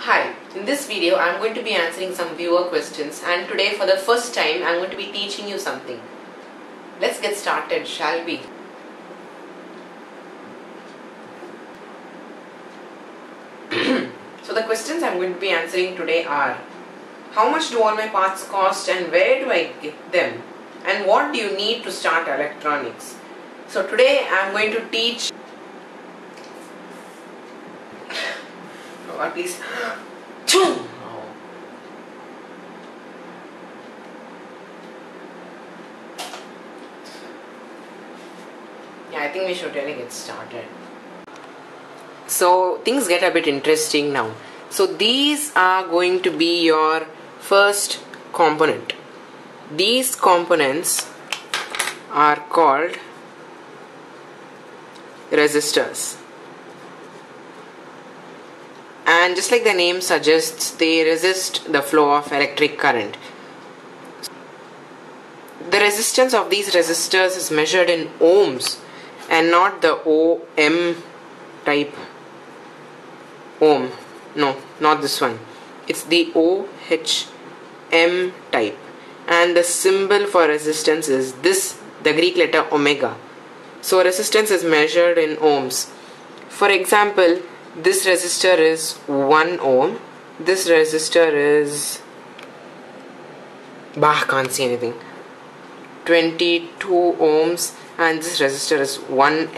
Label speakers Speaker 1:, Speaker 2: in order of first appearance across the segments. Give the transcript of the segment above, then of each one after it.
Speaker 1: Hi, in this video I am going to be answering some viewer questions, and today for the first time I am going to be teaching you something. Let's get started, shall we? So the questions I am going to be answering today are: how much do all my parts cost and where do I get them? And what do you need to start electronics? So today I am going to teach. Oh God, please. Yeah, I think we should really get started. So things get a bit interesting now. So these are going to be your first component. These components are called resistors. And just like the name suggests, they resist the flow of electric current. The resistance of these resistors is measured in ohms and not the ohm type ohm. No, not this one. It's the OHM type. And the symbol for resistance is this, the Greek letter omega. So resistance is measured in ohms. For example, this resistor is 1 ohm. This resistor is... can't see anything. 22 ohms. And this resistor is 1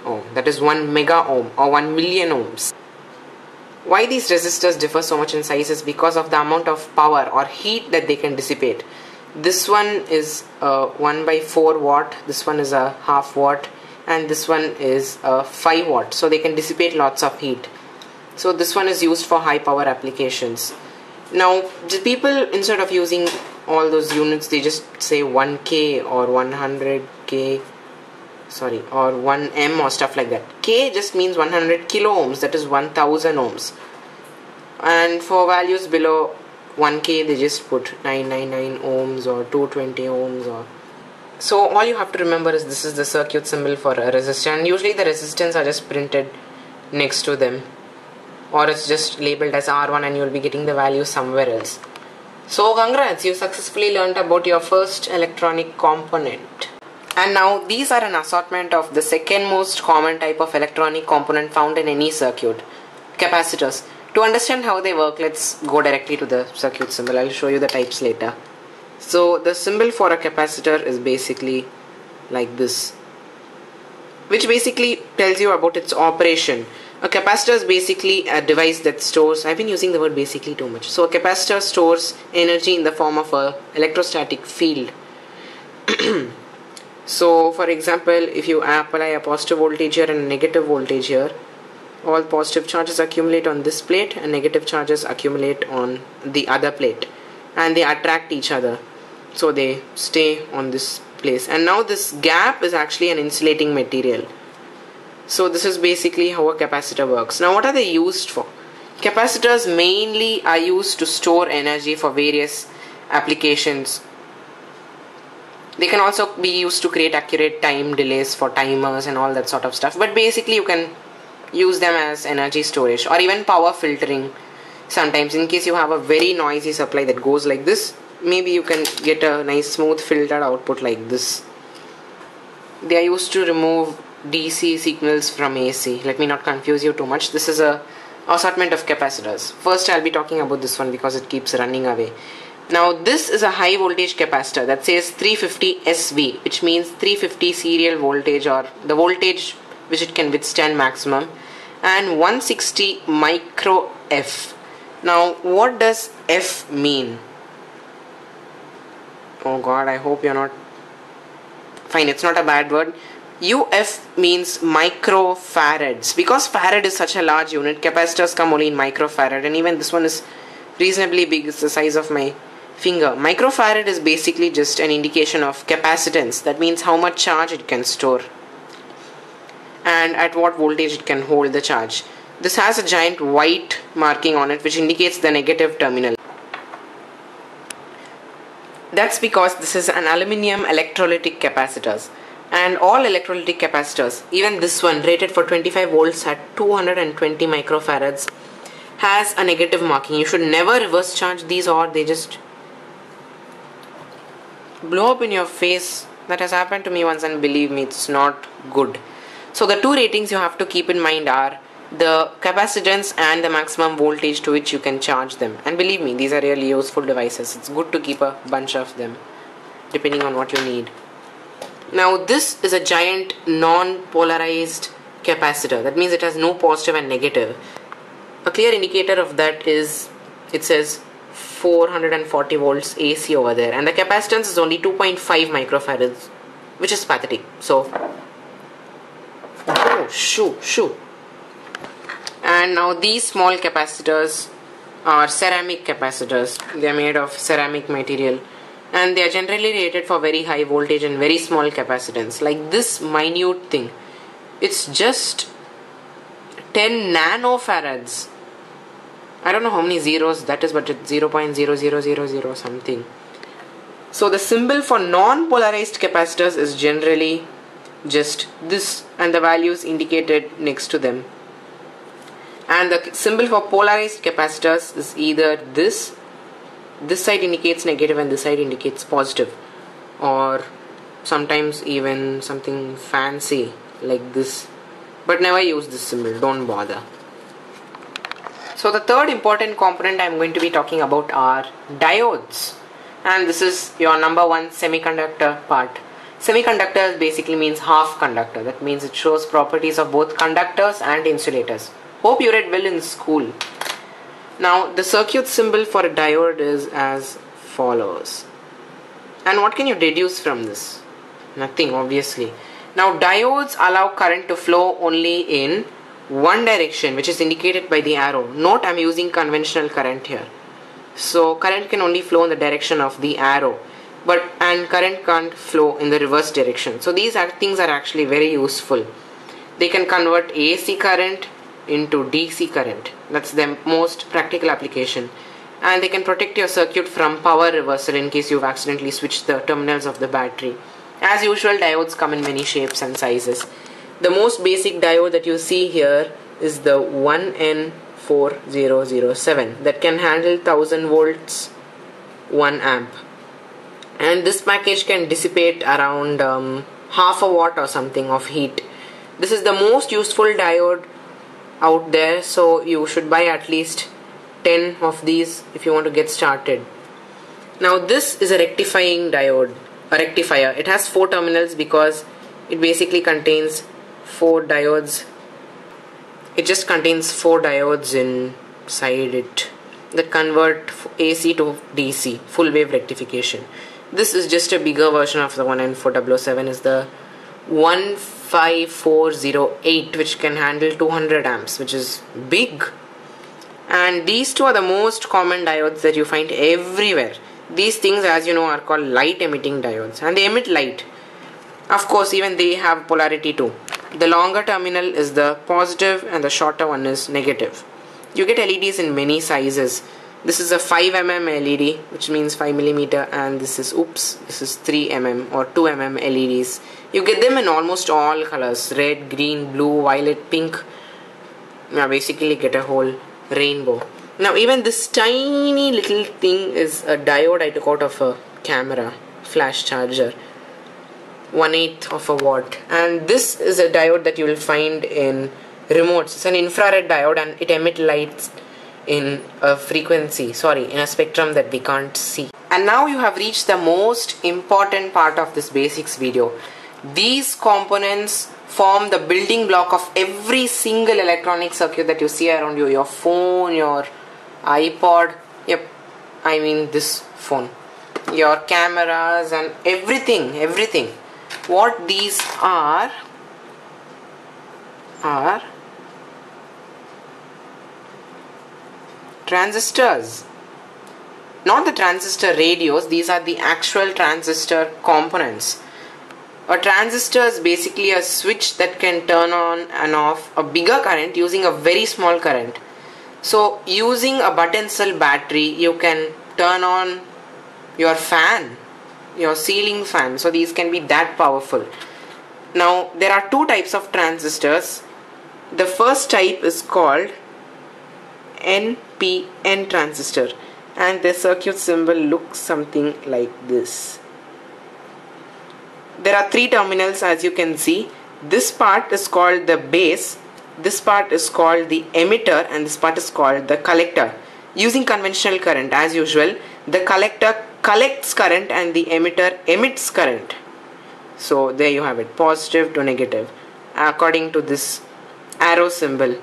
Speaker 1: ohm. That is 1 mega ohm or 1 million ohms. Why these resistors differ so much in size is because of the amount of power or heat that they can dissipate. This one is 1 by 4 watt. This one is a half watt. And this one is 5 watt, so they can dissipate lots of heat. So this one is used for high power applications. Now the people, instead of using all those units, they just say 1K or 100K, or 1M or stuff like that. K just means 100 kilo ohms, that is 1000 ohms. And for values below 1K, they just put 999 ohms or 220 ohms or... So all you have to remember is this is the circuit symbol for a resistor, and usually the resistance are just printed next to them, or it's just labeled as R1 and you'll be getting the value somewhere else. So congrats, you successfully learned about your first electronic component. And now these are an assortment of the second most common type of electronic component found in any circuit, capacitors. To understand how they work, let's go directly to the circuit symbol. I'll show you the types later. So the symbol for a capacitor is basically like this, which basically tells you about its operation. A capacitor is basically a device that stores, I've been using the word basically too much. So a capacitor stores energy in the form of a electrostatic field. So for example, if you apply a positive voltage here and a negative voltage here, all positive charges accumulate on this plate and negative charges accumulate on the other plate, and they attract each other, so they stay on this place. And now this gap is actually an insulating material. So this is basically how a capacitor works. Now what are they used for? Capacitors mainly are used to store energy for various applications. They can also be used to create accurate time delays for timers and all that sort of stuff, but basically you can use them as energy storage or even power filtering. Sometimes in case you have a very noisy supply that goes like this, maybe you can get a nice smooth filtered output like this. They are used to remove DC signals from AC. Let me not confuse you too much. This is a assortment of capacitors. First I'll be talking about this one because it keeps running away. Now this is a high voltage capacitor that says 350 SV, which means 350 serial voltage, or the voltage which it can withstand maximum, and 160 micro F. Now what does F mean? Oh God, I hope you're not... Fine, it's not a bad word. UF means microfarads. Because farad is such a large unit, capacitors come only in microfarad, and even this one is reasonably big. It's the size of my finger. Microfarad is basically just an indication of capacitance. That means how much charge it can store and at what voltage it can hold the charge. This has a giant white marking on it which indicates the negative terminal. That's because this is an aluminium electrolytic capacitors. And all electrolytic capacitors, even this one rated for 25 volts at 220 microfarads, has a negative marking. You should never reverse charge these, or they just blow up in your face. That has happened to me once, and believe me, it's not good. So the two ratings you have to keep in mind are the capacitance and the maximum voltage to which you can charge them. And believe me, these are really useful devices. It's good to keep a bunch of them depending on what you need. Now this is a giant non-polarized capacitor. That means it has no positive and negative. A clear indicator of that is, it says 440 volts AC over there, and the capacitance is only 2.5 microfarads, which is pathetic. So, oh, shoo. And now these small capacitors are ceramic capacitors. They are made of ceramic material, and they are generally rated for very high voltage and very small capacitance. Like this minute thing, it's just 10 nanofarads. I don't know how many zeros that is, but it's 0.0000 something. So the symbol for non-polarized capacitors is generally just this, and the values indicated next to them. And the symbol for polarized capacitors is either this side indicates negative and this side indicates positive, or sometimes even something fancy like this, but never use this symbol, don't bother. So the third important component I'm going to be talking about are diodes, and this is your number one semiconductor part. Semiconductor basically means half conductor. That means it shows properties of both conductors and insulators. Hope you read well in school. Now the circuit symbol for a diode is as follows. And what can you deduce from this? Nothing, obviously. Now diodes allow current to flow only in one direction, which is indicated by the arrow. Note I'm using conventional current here. So current can only flow in the direction of the arrow, and current can't flow in the reverse direction. So these things are actually very useful. They can convert AC current into DC current. That's the most practical application. And they can protect your circuit from power reversal in case you've accidentally switched the terminals of the battery. As usual, diodes come in many shapes and sizes. The most basic diode that you see here is the 1N4007 that can handle 1000 volts 1 amp, and this package can dissipate around half a watt or something of heat. This is the most useful diode out there, so you should buy at least 10 of these if you want to get started. Now this is a rectifying diode, a rectifier. It has 4 terminals because it basically contains 4 diodes. It just contains 4 diodes inside it that convert AC to DC, full wave rectification. This is just a bigger version of the 1N4007, is the 15408, which can handle 200 amps, which is big. And these two are the most common diodes that you find everywhere. These things, as you know, are called light emitting diodes, and they emit light. Of course, even they have polarity too. The longer terminal is the positive and the shorter one is negative. You get LEDs in many sizes. This is a 5mm LED, which means 5mm, and this is 3mm or 2mm LEDs. You get them in almost all colors: red, green, blue, violet, pink. Now basically get a whole rainbow. Now even this tiny little thing is a diode I took out of a camera flash charger, 1/8 of a watt, and this is a diode that you will find in remotes. It's an infrared diode and it emits lights in a in a spectrum that we can't see. And now you have reached the most important part of this basics video. These components form the building block of every single electronic circuit that you see around you. Your phone, your iPod, I mean this phone, your cameras and everything. What these are transistors. Not the transistor radios, these are the actual transistor components. A transistor is basically a switch that can turn on and off a bigger current using a very small current. So using a button cell battery, you can turn on your fan, your ceiling fan. So these can be that powerful. Now there are 2 types of transistors. The first type is called NPN transistor, and the circuit symbol looks something like this. There are 3 terminals, as you can see. This part is called the base, this part is called the emitter, and this part is called the collector. Using conventional current, as usual, the collector collects current and the emitter emits current. So there you have it, positive to negative, according to this arrow symbol.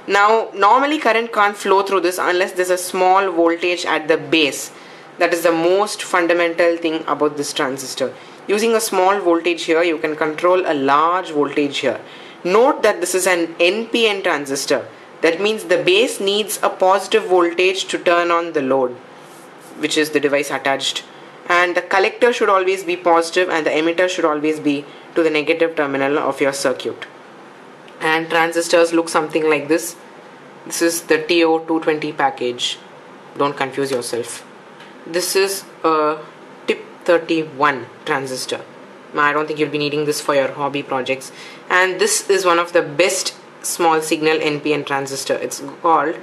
Speaker 1: Now normally current can't flow through this unless there's a small voltage at the base. That is the most fundamental thing about this transistor. Using a small voltage here, you can control a large voltage here. Note that this is an NPN transistor. That means the base needs a positive voltage to turn on the load, which is the device attached. And the collector should always be positive and the emitter should always be to the negative terminal of your circuit. And transistors look something like this. This is the TO220 package. Don't confuse yourself. This is a tip 31 transistor. I don't think you'll be needing this for your hobby projects. And this is one of the best small signal NPN transistor. It's called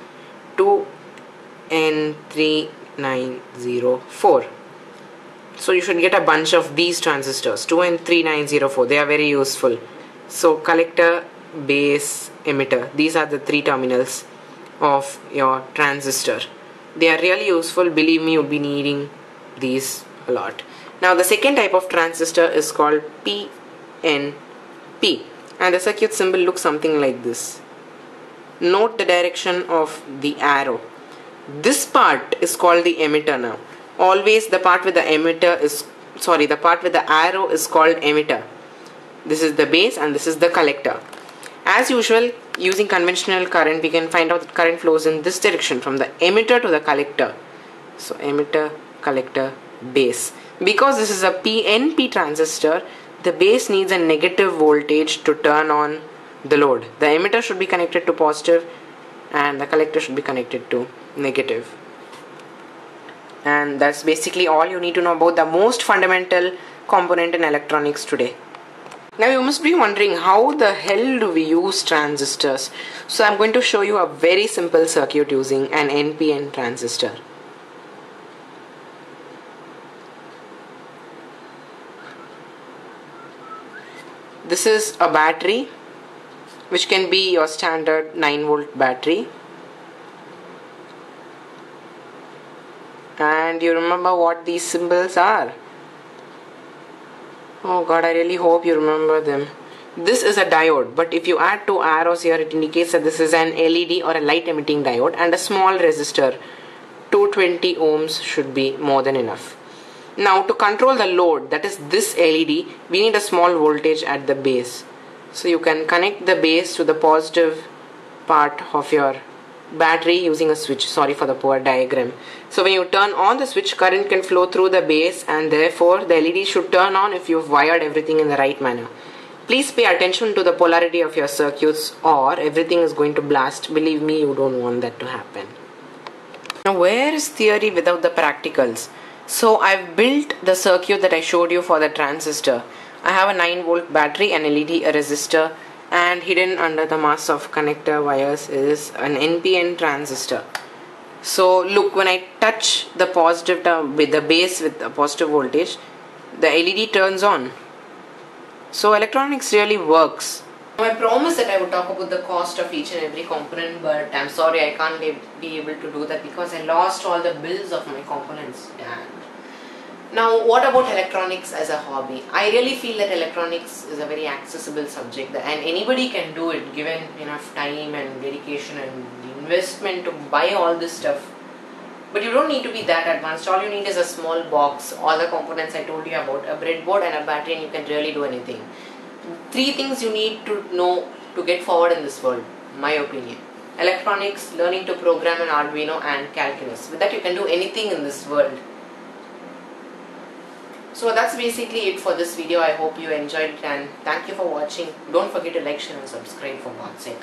Speaker 1: 2N3904. So you should get a bunch of these transistors, 2N3904. They are very useful. So collector, base, emitter, these are the 3 terminals of your transistor. They are really useful. Believe me, you'll be needing these a lot. Now the second type of transistor is called PNP, and the circuit symbol looks something like this. Note the direction of the arrow. This part is called the emitter now. Always the part with the emitter is, the part with the arrow is called emitter. This is the base and this is the collector. As usual, using conventional current, we can find out that current flows in this direction from the emitter to the collector. So emitter, collector, base. Because this is a PNP transistor, the base needs a negative voltage to turn on the load. The emitter should be connected to positive and the collector should be connected to negative. And that's basically all you need to know about the most fundamental component in electronics today. Now you must be wondering, how the hell do we use transistors? So I'm going to show you a very simple circuit using an NPN transistor. This is a battery, which can be your standard 9-volt battery. And you remember what these symbols are? Oh god, I really hope you remember them. This is a diode, but if you add 2 arrows here, it indicates that this is an LED or a light emitting diode, and a small resistor. 220 ohms should be more than enough. Now to control the load, that is this LED, we need a small voltage at the base. So you can connect the base to the positive part of your battery using a switch. Sorry for the poor diagram. So when you turn on the switch, current can flow through the base, and therefore the LED should turn on if you've wired everything in the right manner. Please pay attention to the polarity of your circuits or everything is going to blast. Believe me, you don't want that to happen. Now where is theory without the practicals? So I've built the circuit that I showed you for the transistor. I have a 9-volt battery, an LED, a resistor, and hidden under the mass of connector wires is an NPN transistor. So look, when I touch the positive term with the base with a positive voltage, the LED turns on. So electronics really works. I promised that I would talk about the cost of each and every component, but I'm sorry I can't be able to do that because I lost all the bills of my components. Now what about electronics as a hobby? I really feel that electronics is a very accessible subject and anybody can do it given enough time and dedication and investment to buy all this stuff. But you don't need to be that advanced. All you need is a small box, all the components I told you about, a breadboard and a battery, and you can really do anything. 3 things you need to know to get forward in this world, my opinion. Electronics, learning to program an Arduino, and calculus. With that you can do anything in this world. So that's basically it for this video. I hope you enjoyed it and thank you for watching. Don't forget to like, share and subscribe for God's sake.